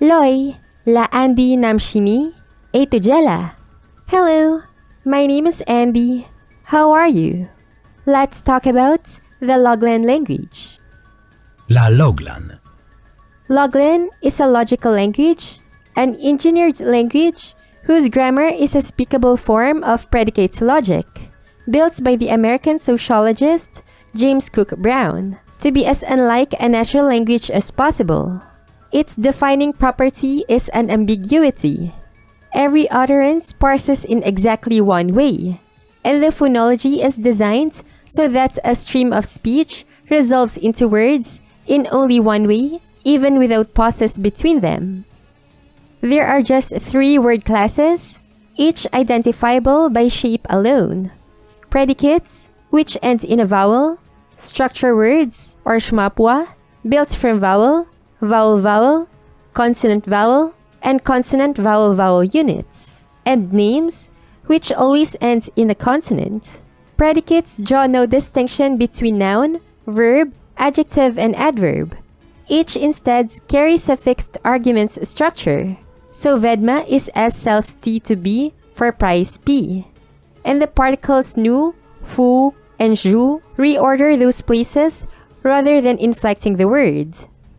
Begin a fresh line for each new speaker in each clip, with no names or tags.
Loy, la Andy namci e djela. Hello, my name is Andy. How are you? Let's talk about the Loglan language.
La Loglan.
Loglan is a logical language, an engineered language whose grammar is a speakable form of predicate logic, built by the American sociologist James Cooke Brown to be as unlike a natural language as possible. Its defining property is unambiguity. Every utterance parses in exactly one way, and the phonology is designed so that a stream of speech resolves into words in only one way, even without pauses between them. There are just 3 word classes, each identifiable by shape alone. Predicates, which end in a vowel, structure words, or schmapwa, built from vowel, vowel-vowel, consonant-vowel, and consonant-vowel-vowel units. And names, which always end in a consonant. Predicates draw no distinction between noun, verb, adjective, and adverb. Each instead carries a fixed argument structure. So vedma is S cells T to B for price P. And the particles nu, fu, and ju reorder those places rather than inflecting the word.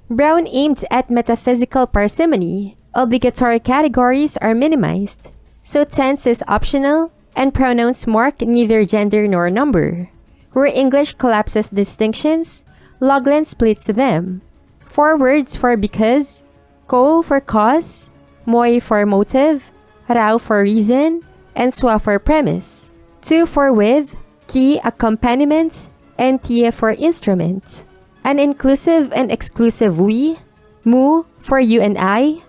Brown aimed at metaphysical parsimony. Obligatory categories are minimized. So tense is optional, and pronouns mark neither gender nor number. Where English collapses distinctions, Loglan splits them. 4 words for because, ko for cause, moi for motive, rao for reason, and swa for premise. 2 for with, ki accompaniment, and tie for instrument. An inclusive and exclusive we, mu for you and I,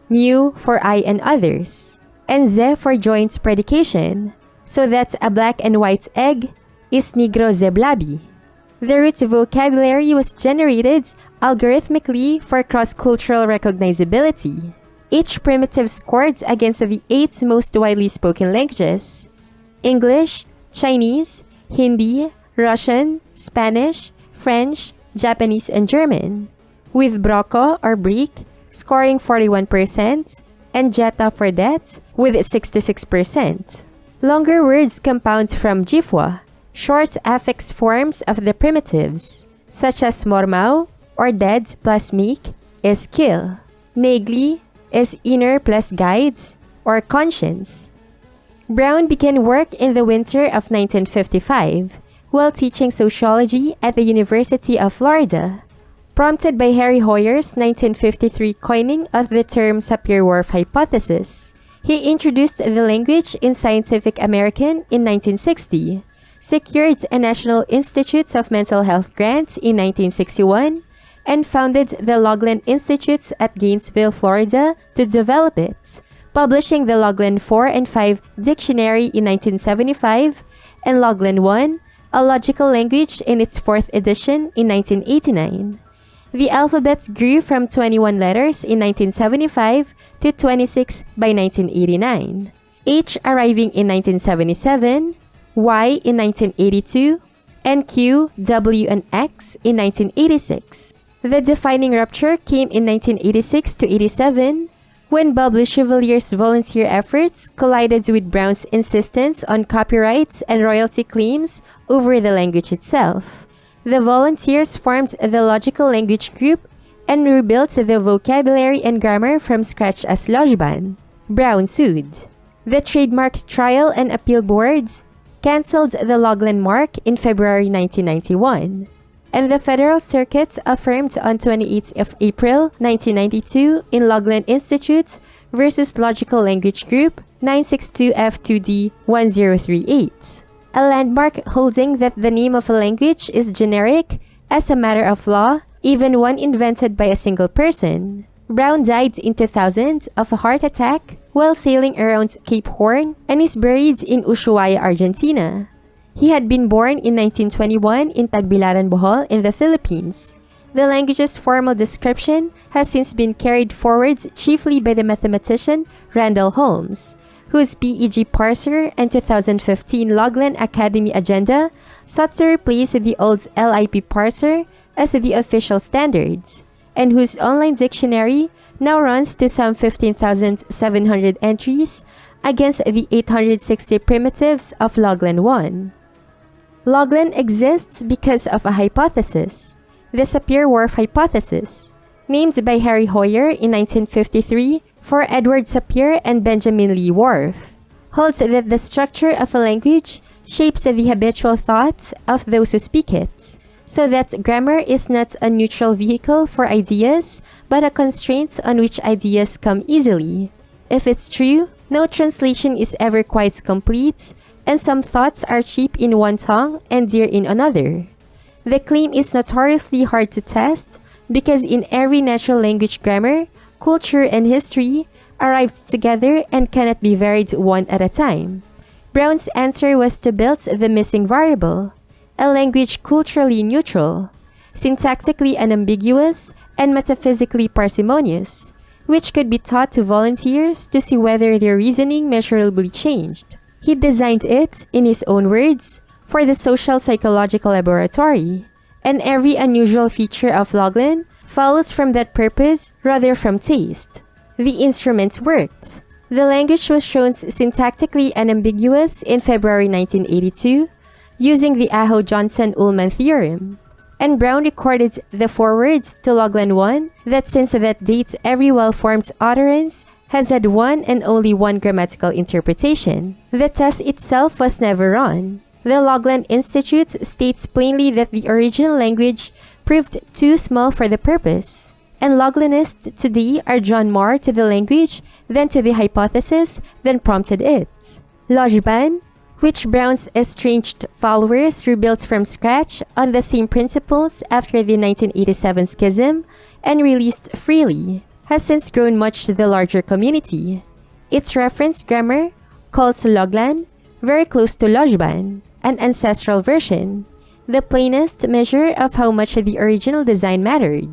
mu for I and others, and ze for joint predication, so that a black and white egg is negro zeblabi. The root vocabulary was generated algorithmically for cross-cultural recognizability. Each primitive scored against the 8 most widely spoken languages: English, Chinese, Hindi, Russian, Spanish, French, Japanese, and German, with Broco or break scoring 41% and Jetta for that with 66%. Longer words compound from jifwa, short affix forms of the primitives, such as mormao or dead plus make is kill. Negli is inner plus guides or conscience. Brown began work in the winter of 1955 while teaching sociology at the University of Florida, prompted by Harry Hoyer's 1953 coining of the term Sapir-Whorf hypothesis. He introduced the language in Scientific American in 1960, secured a National Institutes of Mental Health grant in 1961, and founded the Loglan Institute at Gainesville, Florida to develop it, publishing the Loglan 4 and 5 dictionary in 1975 and Loglan 1, a logical language, in its 4th edition in 1989. The alphabet grew from 21 letters in 1975 to 26 by 1989, H arriving in 1977, Y in 1982, and Q, W, and X in 1986. The defining rupture came in 1986 to 87 when Bob Le Chevalier's volunteer efforts collided with Brown's insistence on copyright and royalty claims over the language itself. The volunteers formed the Logical Language Group and rebuilt the vocabulary and grammar from scratch as Lojban. Brown sued. The Trademark Trial and Appeal Boards cancelled the Loglan mark in February 1991, and the Federal Circuit affirmed on 28 April 1992 in Loglan Institute versus Logical Language Group 962 F2D 1038. A landmark holding that the name of a language is generic as a matter of law, even one invented by a single person. Brown died in 2000 of a heart attack while sailing around Cape Horn and is buried in Ushuaia, Argentina. He had been born in 1921 in Tagbilaran, Bohol in the Philippines. The language's formal description has since been carried forward chiefly by the mathematician Randall Holmes, whose PEG parser and 2015 Loglan Academy agenda sought to replace the old LIP parser as the official standards, and whose online dictionary now runs to some 15,700 entries against the 860 primitives of Loglan 1. Loglan exists because of a hypothesis, the Sapir-Whorf hypothesis, named by Harry Hoyer in 1953 for Edward Sapir and Benjamin Lee Whorf, holds that the structure of a language shapes the habitual thoughts of those who speak it, so that grammar is not a neutral vehicle for ideas, but a constraint on which ideas come easily. If it's true, no translation is ever quite complete, and some thoughts are cheap in one tongue and dear in another. The claim is notoriously hard to test, because in every natural language grammar, culture and history arrived together and cannot be varied one at a time. Brown's answer was to build the missing variable, a language culturally neutral, syntactically unambiguous, and metaphysically parsimonious, which could be taught to volunteers to see whether their reasoning measurably changed. He designed it, in his own words, for the social psychological laboratory, and every unusual feature of Loglan follows from that purpose rather from taste. The instrument worked. The language was shown syntactically unambiguous in February 1982 using the Aho-Johnson-Ullman theorem, and Brown recorded the forewords to Loglan 1 that since that date every well-formed utterance has had one and only one grammatical interpretation. The test itself was never run. The Loglan Institute states plainly that the original language proved too small for the purpose, and Loglanists today are drawn more to the language than to the hypothesis that prompted it. Lojban, which Brown's estranged followers rebuilt from scratch on the same principles after the 1987 schism and released freely, has since grown much to the larger community. Its reference grammar calls Loglan very close to Lojban, an ancestral version, the plainest measure of how much the original design mattered.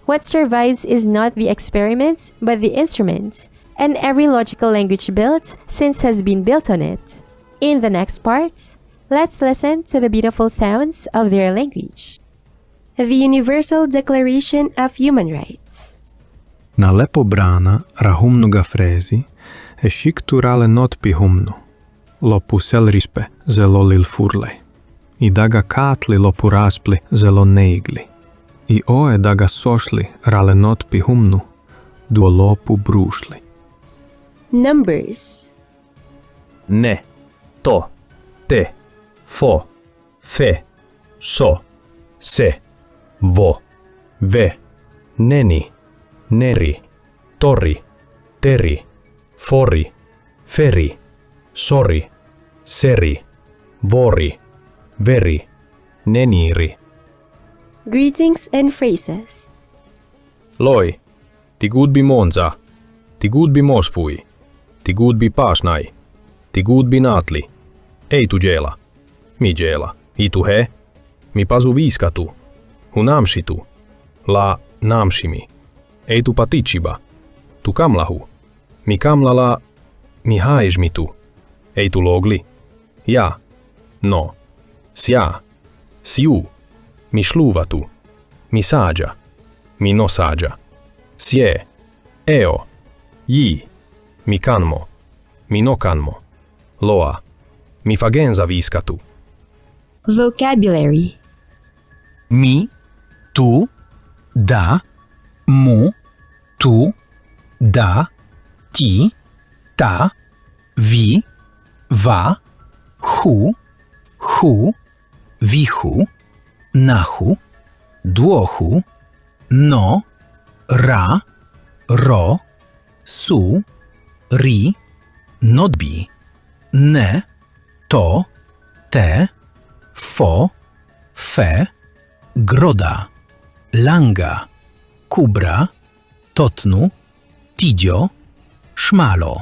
What survives is not the experiment, but the instrument, and every logical language built since has been built on it. In the next part, let's listen to the beautiful sounds of their language. The Universal Declaration of Human Rights.
Na lepo brana rahumnu ga frezi, e shik rale not pihumnu, lo pusel rispe zelo lil furlej, I daga katli lo puraspli zelo neigli, I oe daga sošli rale not pihumnu, duo lopu brušli.
Numbers.
Ne, to, te, fo, fe, so, se, vo, ve, neni, neri, tori, teri, fori, feri, sori, seri, vori, veri, neniri.
Greetings and phrases.
Loi, tigud bi monza, tigud bi mosfui, tigud bi pasnai, tigud bi natli, ei tu djela, mi djela, I tu he, mi pazu viskatu, hu namšitu, la namšimi, ei tu patičiba, tu kamlahu, mi kamlala, mi haežmitu, ei tu logli, ja, no, sja, siu, mi šluvatu, mi sađa, mi no sađa, sje, eo, ji, mi kanmo, mi no kanmo, loa, mi fagenza viskatu.
Vocabulary.
Mi, tu, da, mu, tu, da, ti, ta, vi, va, hu, vihu, nahu, duohu, no, ra, ro, su, ri, nodbi, ne, to, te, fo, fe, groda, langa, kubra, totnu, tidzio, szmalo,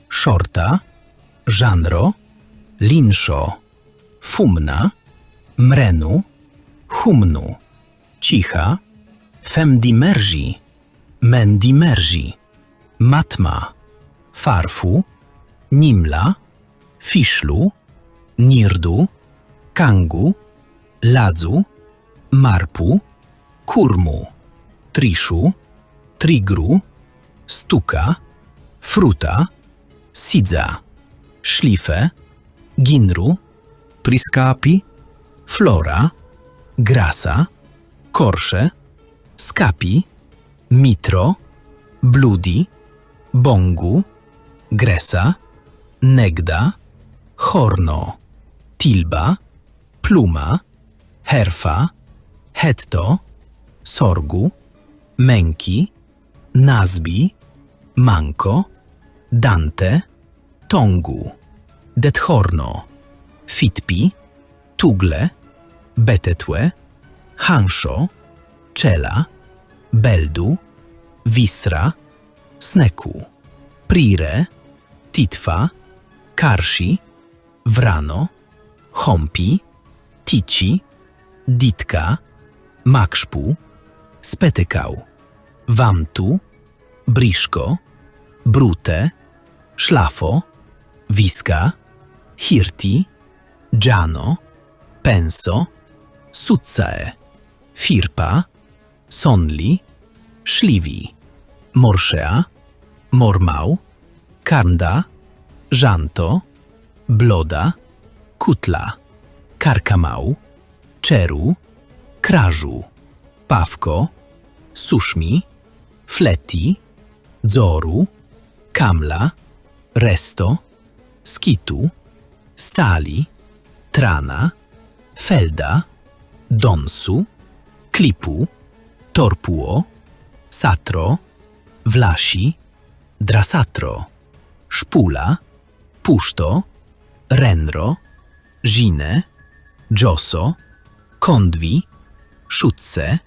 szorta, żanro, linszo, fumna, mrenu, humnu, cicha, femdimerzi, mendimerzi, matma, farfu, nimla, fiszlu, nirdu, kangu, ladzu, marpu, kurmu, triszu, trigru, stuka, fruta, sidza, szlife, ginru, priskapi, flora, grasa, korsze, skapi, mitro, bludi, bongu, gresa, negda, horno, tilba, pluma, herfa, hetto, sorgu, męki, nazbi, manko, dante, tongu, dethorno, fitpi, tugle, betetłe, hanszo, czela, beldu, wisra, sneku, prire, titwa, karsi, wrano, hompi, tici, ditka, makszpu, spetykał, wamtu, briszko, brute, szlafo, wiska, hirti, dżano, penso, sutsae, firpa, sonli, szliwi, morszea, mormał, karnda, żanto, bloda, kutla, karkamał, czeru, krażu, pawko, suszmi, fleti, dzoru, kamla, resto, skitu, stali, trana, felda, donsu, klipu, torpuo, satro, wlasi, drasatro, szpula, puszto, renro, żine, dżoso, kondwi, szutce,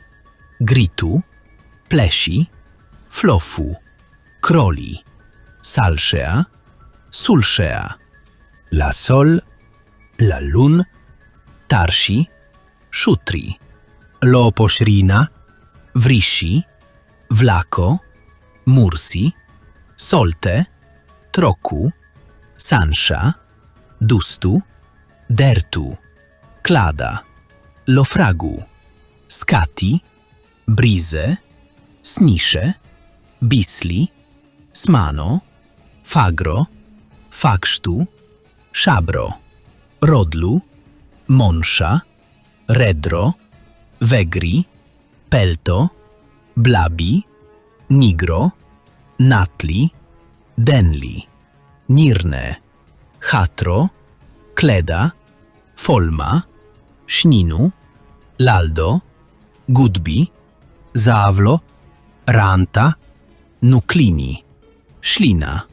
gritu, plesi, flofu, kroli, salszea, sulszea, la sol, la lun, tarsi, szutri, lopośrina, wrisi, wlako, mursi, solte, troku, sansza, dustu, dertu, klada, lofragu, skati, brize, snisze, bisli, smano, fagro, faksztu, szabro, rodlu, monsza, redro, wegri, pelto, blabi, nigro, natli, denli, nirne, chatro, kleda, folma, szninu, laldo, gudbi, zawlo, ranta, nuklini, szlina,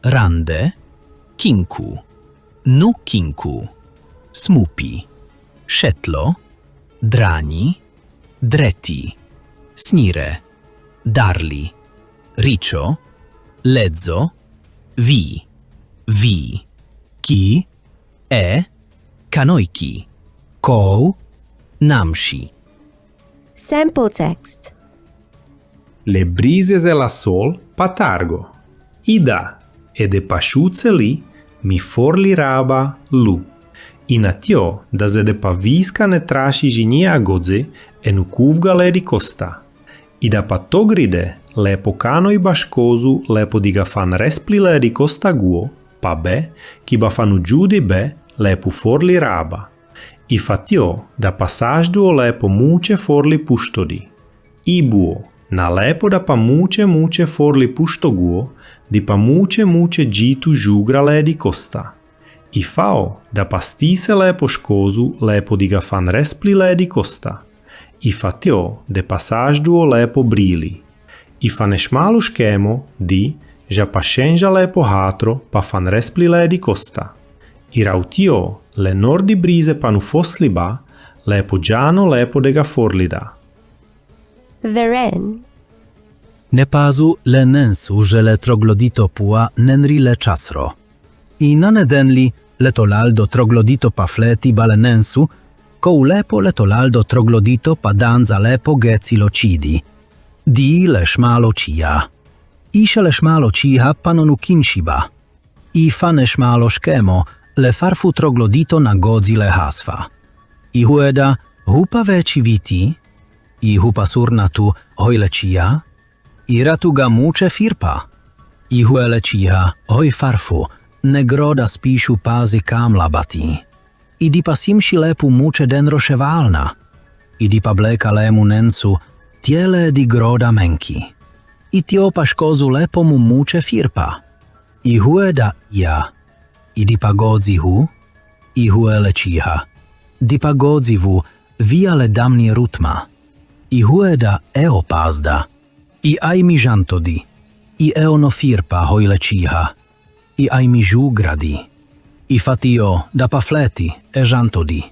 rande, kinku, nukinku, smupi, szetlo, drani, dreti, snire, darli, riccio, lezzo, vi, ki, kanojki, koł, namci.
Sample text.
Le brises e la sol patargo. Ida, e de pašuce li, mi forli raba lu. I na tio, da se de paviska ne traši žinija godze, e nu kuvga le di costa. I da pa togride, lepo kanoj baškozu, lepo diga fan respli le di costa guo, pa be, ki ba fanu giudi be, lepo forli raba. I fatio, da passaggio lepo muce forli puštodi. I buo, na lepo da pa muce forli puštoguo, di pa muce gitu žugra le di costa. I fao, da pastise lepo škozu, lepo diga fan respli le di costa. I fatio, de passaggio lepo brili. I fanešmalu škemo, di, ja pa šenja lepo hatro, pa fan respli le di costa. I rautio, le nordi brise panu fosli ba, lepo giano lepo dega forlida.
The Wren.
Ne pazu le nensu, že le troglodito pua nenri le časro. I nane denli le tolaldo troglodito pa fleti ba le nensu, kou lepo le tolaldo troglodito pa danza lepo geci lo cidi. Di le šmalo cia. Iše le šmalo cia panonu kinšiba. I fane šmalo škemo, le farfu troglodito na godzi le hasfa. I hueda hupa veci viti, i hupa surnatu hojle cia, Ira tu ga muče firpa. Ihuele čiha, hoj farfu, negroda spíšu pázi kamla batí. Idi pa simši lepu muče denro ševalna. Idi pa bleka lemu nensu, tiele di groda menki. I tiopa škozu lepomu muče firpa. Ihueda ja. Idi pa godzihu. Ihuele čiha. Di pa godzivu, viale damni rutma. Ihueda eo pazda. I aj mi žantodi. I eono firpa hojle čiha. I aj mi žugradi. I fatio da pa fleti e žantodi.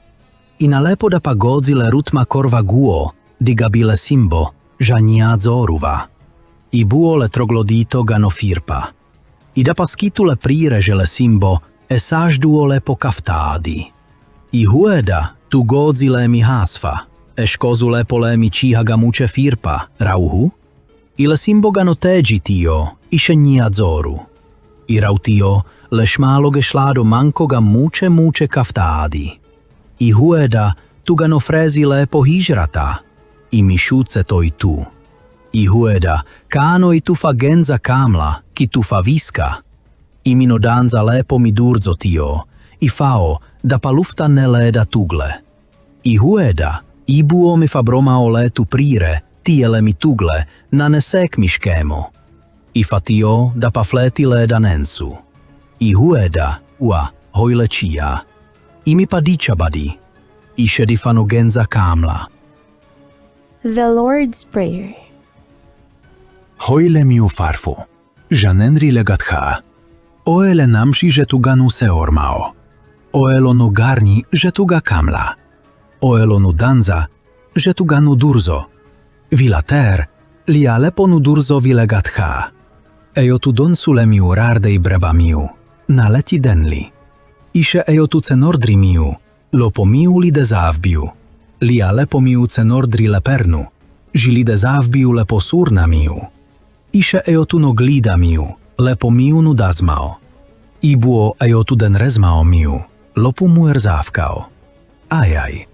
I na lepo da pa godzile rutma korva guo, di gabile simbo, žanja zoruva. I buo le troglodito gano firpa. I da pa skitule prireže le simbo, e sažduo lepo kaftadi. I hueda tu godzile mi hasfa, e škozu lepo le mi čiha ga muče firpa, rauhu? I le simbo gano teđi tio, i šenjia zoru. I rautio le šmalo ge šlado manko ga muče kaftadi. I hueda tu gano frezi lepo hižrata, i mišuce to i tu. I hueda kano i tu fa genza kamla, ki tu fa viska. I mino danza lepo mi durzo tio, i fao da pa lufta ne leda tugle. I hueda i buo mi fa broma o letu prire, tiele mi tugle, na nesek mi škemo. I fatio da pa fleti leda nensu. I hueda ua hojle čija. I mi pa diča badi. I šedi fano genza kamla.
The Lord's Prayer.
Hojle miu farfu. Žanenri legatha. Oele namci že tu ganu se ormao. Oelo no garni že tu ga kamla. Oelo no danza že tu ganu durzo. Vilater lia lepo nu durzo vilegatha. Ejo tu don sule miu rarde i breba miu. Na leti denli. Iše ejo tu cenordri miu. Lopo miu li de zavbiu. Lia lepo miu cenordri lepernu. Žili de zavbiu lepo surna miu. Iše ejo tu no glida miu. Lepo miu nu dazmao. Ibuo ejo tu den rezmao miu. Lopu mu erzavkao. Ajaj.